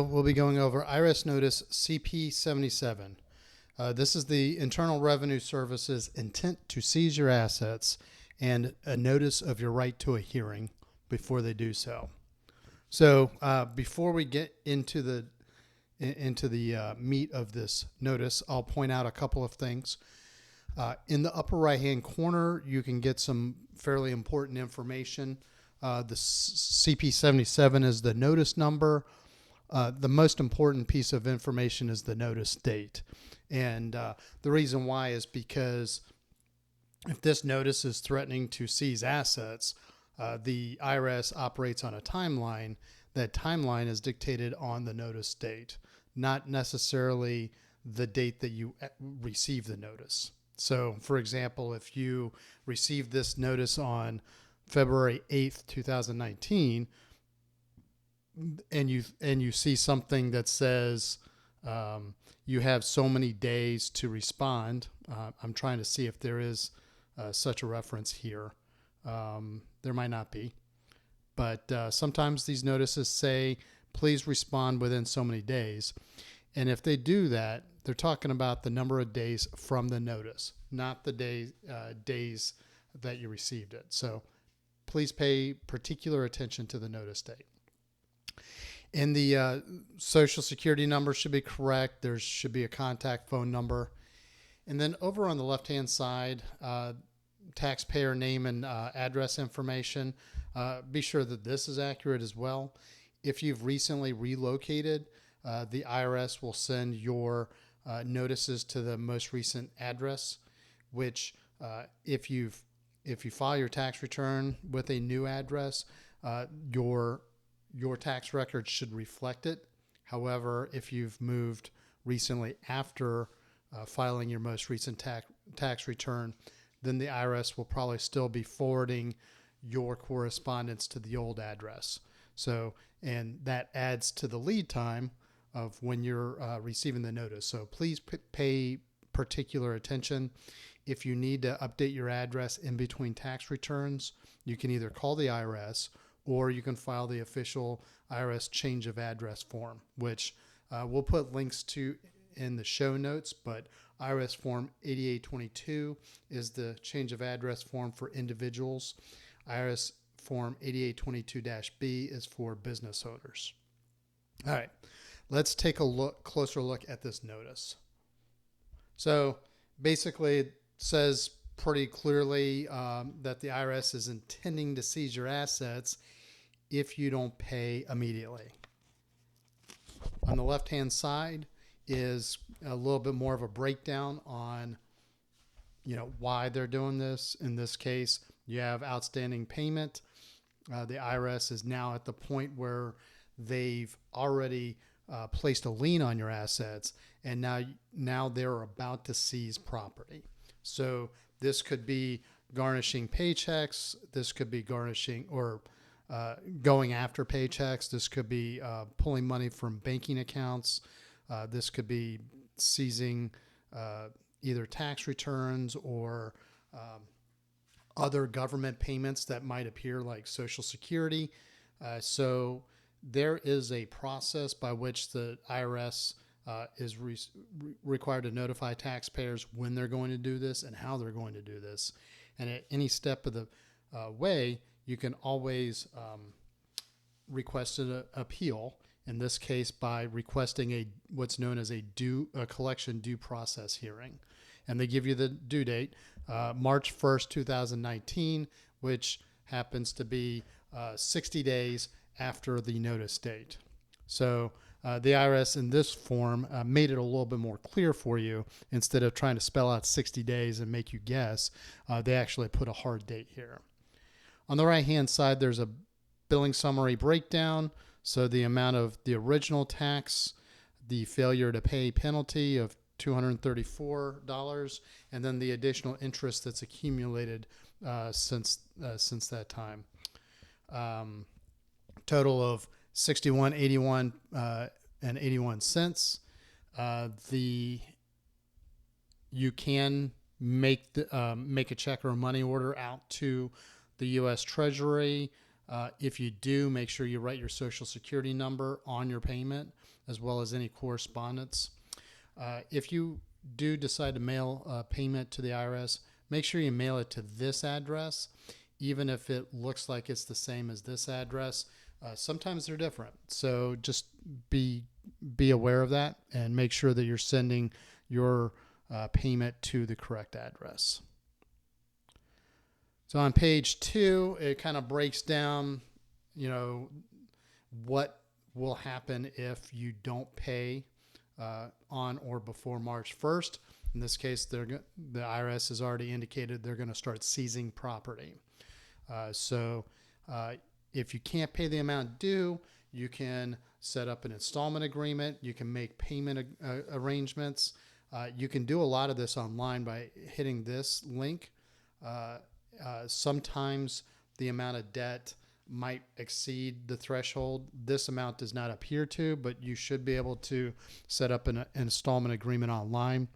We'll be going over IRS Notice CP77. This is the Internal Revenue Service's intent to seize your assets and a notice of your right to a hearing before they do so. So before we get into the meat of this notice, I'll point out a couple of things. In the upper right-hand corner, you can get some fairly important information. The CP77 is the notice number. The most important piece of information is the notice date. And the reason why is because if this notice is threatening to seize assets, the IRS operates on a timeline. That timeline is dictated on the notice date, not necessarily the date that you receive the notice. So, for example, if you receive this notice on February 8th, 2019, and you see something that says you have so many days to respond. I'm trying to see if there is such a reference here. There might not be, but sometimes these notices say, please respond within so many days. And if they do that, they're talking about the number of days from the notice, not the days that you received it. So please pay particular attention to the notice date. And the Social Security number should be correct. There should be a contact phone number. And then over on the left-hand side, taxpayer name and address information. Be sure that this is accurate as well. If you've recently relocated, the IRS will send your notices to the most recent address, which if you file your tax return with a new address, your tax record should reflect it. However, if you've moved recently after filing your most recent tax return, then the IRS will probably still be forwarding your correspondence to the old address. So, and that adds to the lead time of when you're receiving the notice. So please pay particular attention. If you need to update your address in between tax returns, you can either call the IRS or you can file the official IRS change of address form, which we'll put links to in the show notes, but IRS form 8822 is the change of address form for individuals. IRS form 8822-B is for business owners. All right, let's take a closer look at this notice. So basically it says pretty clearly that the IRS is intending to seize your assets if you don't pay immediately. On the left-hand side is a little bit more of a breakdown on, why they're doing this. In this case, you have outstanding payment. The IRS is now at the point where they've already placed a lien on your assets, and now they're about to seize property. So this could be garnishing paychecks. This could be garnishing or going after paychecks. This could be pulling money from banking accounts. This could be seizing either tax returns or other government payments that might appear, like Social Security. So there is a process by which the IRS is required to notify taxpayers when they're going to do this and how they're going to do this. And at any step of the way, you can always request an appeal, in this case by requesting what's known as a collection due process hearing. And they give you the due date, March 1st, 2019, which happens to be 60 days after the notice date. So the IRS in this form made it a little bit more clear for you. Instead of trying to spell out 60 days and make you guess, they actually put a hard date here. On the right-hand side, there's a billing summary breakdown. So the amount of the original tax, the failure to pay penalty of $234, and then the additional interest that's accumulated since that time. Total of $61.81 and 81 cents. You can make a check or a money order out to the U.S. Treasury. If you do, make sure you write your Social Security number on your payment. as well as any correspondence. If you do decide to mail a payment to the IRS, make sure you mail it to this address, even if it looks like it's the same as this address. Sometimes they're different, so just be aware of that and make sure that you're sending your payment to the correct address. So on page 2, it kind of breaks down, what will happen if you don't pay on or before March 1st. In this case, the IRS has already indicated they're going to start seizing property. So if you can't pay the amount due, you can set up an installment agreement. You can make payment arrangements. You can do a lot of this online by hitting this link. Sometimes the amount of debt might exceed the threshold. This amount does not appear to, but you should be able to set up an installment agreement online.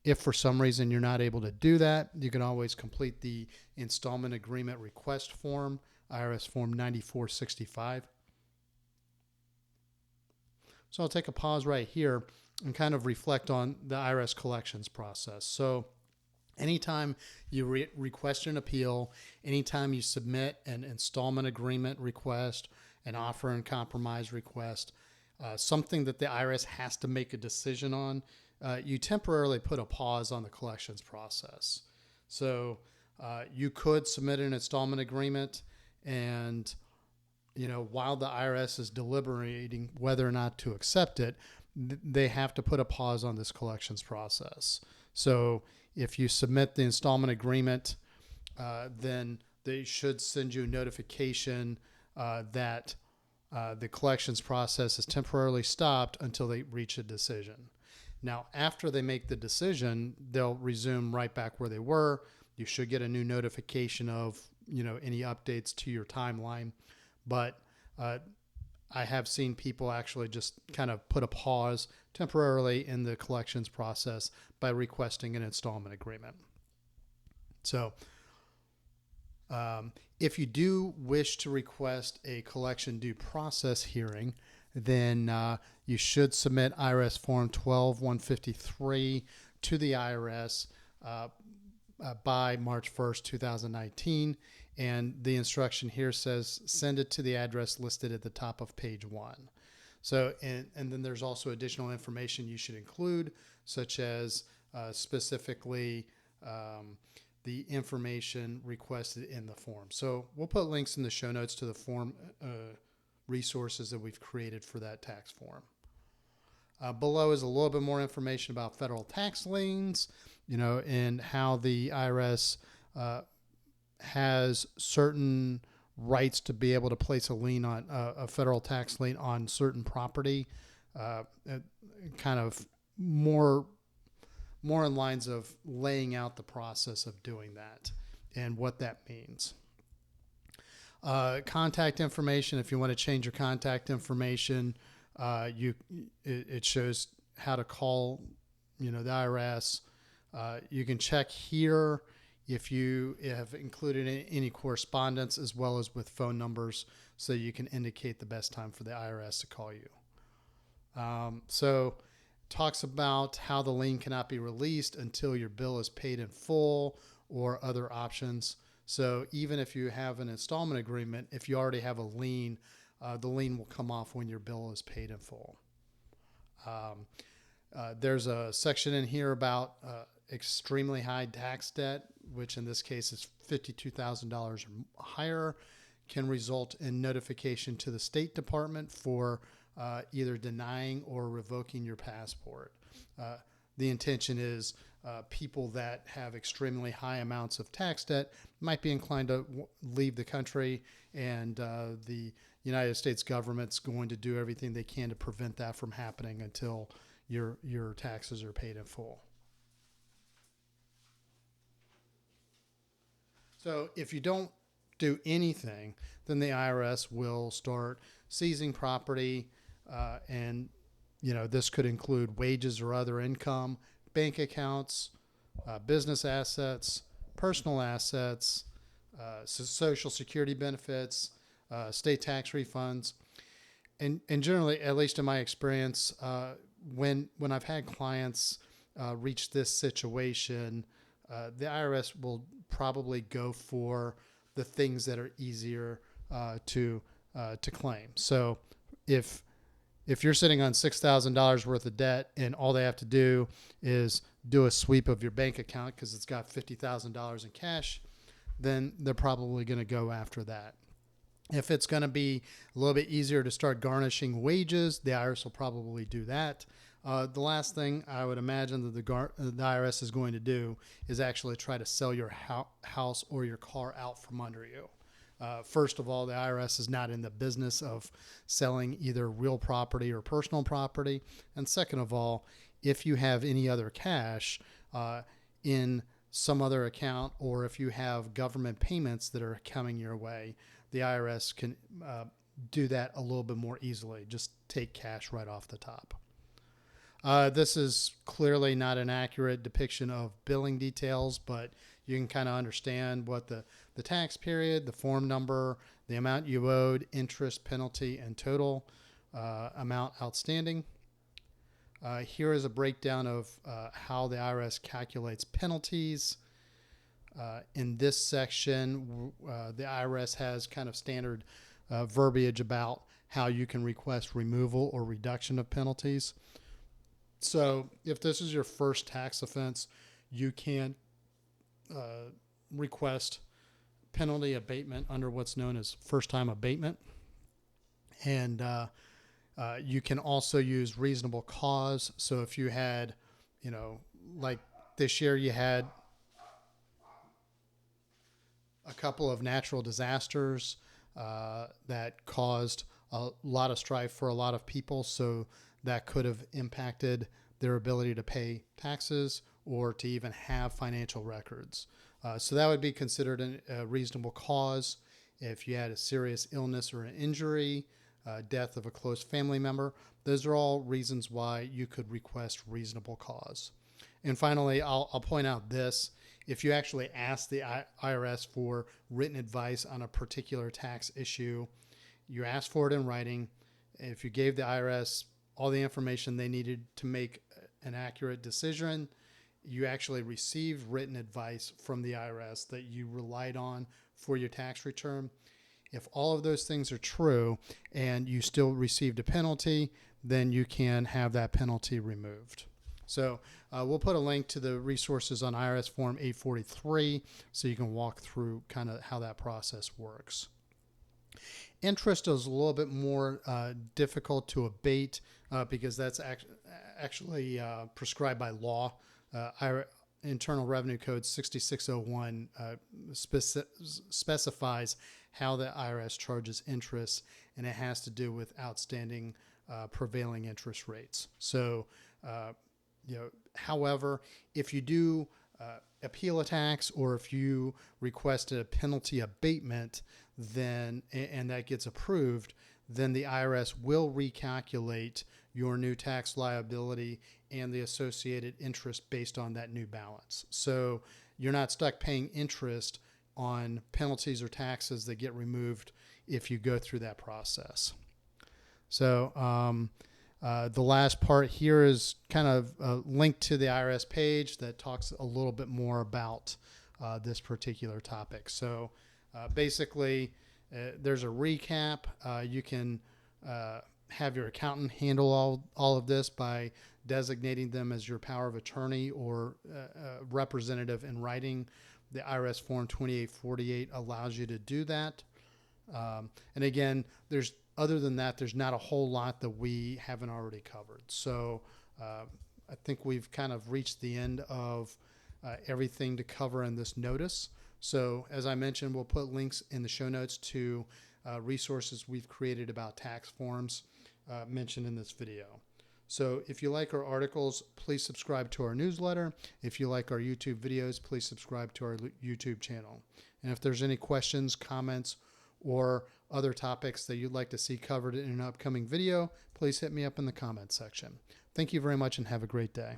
If for some reason you're not able to do that, you can always complete the installment agreement request form, IRS form 9465. So I'll take a pause right here and kind of reflect on the IRS collections process. So anytime you request an appeal, anytime you submit an installment agreement request, an offer and compromise request, something that the IRS has to make a decision on, you temporarily put a pause on the collections process. So you could submit an installment agreement, and while the IRS is deliberating whether or not to accept it, they have to put a pause on this collections process. So if you submit the installment agreement, then they should send you a notification that the collections process is temporarily stopped until they reach a decision. Now, after they make the decision, they'll resume right back where they were. You should get a new notification of any updates to your timeline. But I have seen people actually just kind of put a pause temporarily in the collections process by requesting an installment agreement. So if you do wish to request a collection due process hearing, then you should submit IRS Form 12153 to the IRS by March 1st, 2019. And the instruction here says send it to the address listed at the top of page 1. So, and then there's also additional information you should include, such as specifically the information requested in the form. So we'll put links in the show notes to the form resources that we've created for that tax form. Below is a little bit more information about federal tax liens, and how the IRS has certain rights to be able to place a lien on a federal tax lien on certain property, kind of more in lines of laying out the process of doing that and what that means. Contact information. If you want to change your contact information, it shows how to call, the IRS. You can check here if you have included any correspondence, as well as with phone numbers, so you can indicate the best time for the IRS to call you. So talks about how the lien cannot be released until your bill is paid in full, or other options. So even if you have an installment agreement, if you already have a lien, the lien will come off when your bill is paid in full. There's a section in here about extremely high tax debt, which in this case is $52,000 or higher, can result in notification to the State Department for either denying or revoking your passport. The intention is people that have extremely high amounts of tax debt might be inclined to leave the country, and the United States government's going to do everything they can to prevent that from happening until your taxes are paid in full. So if you don't do anything, then the IRS will start seizing property, and this could include wages or other income, bank accounts, business assets, personal assets, Social Security benefits, state tax refunds. And generally, at least in my experience, when I've had clients reach this situation, the IRS will probably go for the things that are easier to claim. So if you're sitting on $6,000 worth of debt and all they have to do is do a sweep of your bank account because it's got $50,000 in cash, then they're probably going to go after that. If it's going to be a little bit easier to start garnishing wages, the IRS will probably do that. The last thing I would imagine that the IRS is going to do is actually try to sell your house or your car out from under you. First of all, the IRS is not in the business of selling either real property or personal property. And second of all, if you have any other cash in some other account, or if you have government payments that are coming your way, the IRS can do that a little bit more easily. Just take cash right off the top. This is clearly not an accurate depiction of billing details, but you can kind of understand what the tax period, the form number, the amount you owed, interest, penalty, and total amount outstanding. Here is a breakdown of how the IRS calculates penalties. In this section, the IRS has kind of standard verbiage about how you can request removal or reduction of penalties. So if this is your first tax offense, you can request penalty abatement under what's known as first-time abatement. And you can also use reasonable cause. So if you had, like this year you had a couple of natural disasters that caused a lot of strife for a lot of people, so that could have impacted their ability to pay taxes or to even have financial records. So that would be considered a reasonable cause. If you had a serious illness or an injury, death of a close family member, those are all reasons why you could request reasonable cause. And finally, I'll point out this. If you actually ask the IRS for written advice on a particular tax issue, you ask for it in writing. If you gave the IRS all the information they needed to make an accurate decision, you actually received written advice from the IRS that you relied on for your tax return. If all of those things are true and you still received a penalty, then you can have that penalty removed. So we'll put a link to the resources on IRS Form 843 so you can walk through kind of how that process works. Interest is a little bit more difficult to abate because that's actually prescribed by law. Internal Revenue Code 6601 specifies how the IRS charges interest, and it has to do with outstanding prevailing interest rates. So, however, if you do appeal a tax or if you request a penalty abatement, then and that gets approved, then the IRS will recalculate your new tax liability and the associated interest based on that new balance. So you're not stuck paying interest on penalties or taxes that get removed if you go through that process. So the last part here is kind of a link to the IRS page that talks a little bit more about this particular topic. So basically, there's a recap. You can have your accountant handle all of this by designating them as your power of attorney or representative in writing. The IRS Form 2848 allows you to do that. And again, other than that, there's not a whole lot that we haven't already covered. So I think we've kind of reached the end of everything to cover in this notice. So as I mentioned, we'll put links in the show notes to resources we've created about tax forms mentioned in this video. So if you like our articles, please subscribe to our newsletter. If you like our YouTube videos, please subscribe to our YouTube channel. And if there's any questions, comments, or other topics that you'd like to see covered in an upcoming video, please hit me up in the comments section. Thank you very much and have a great day.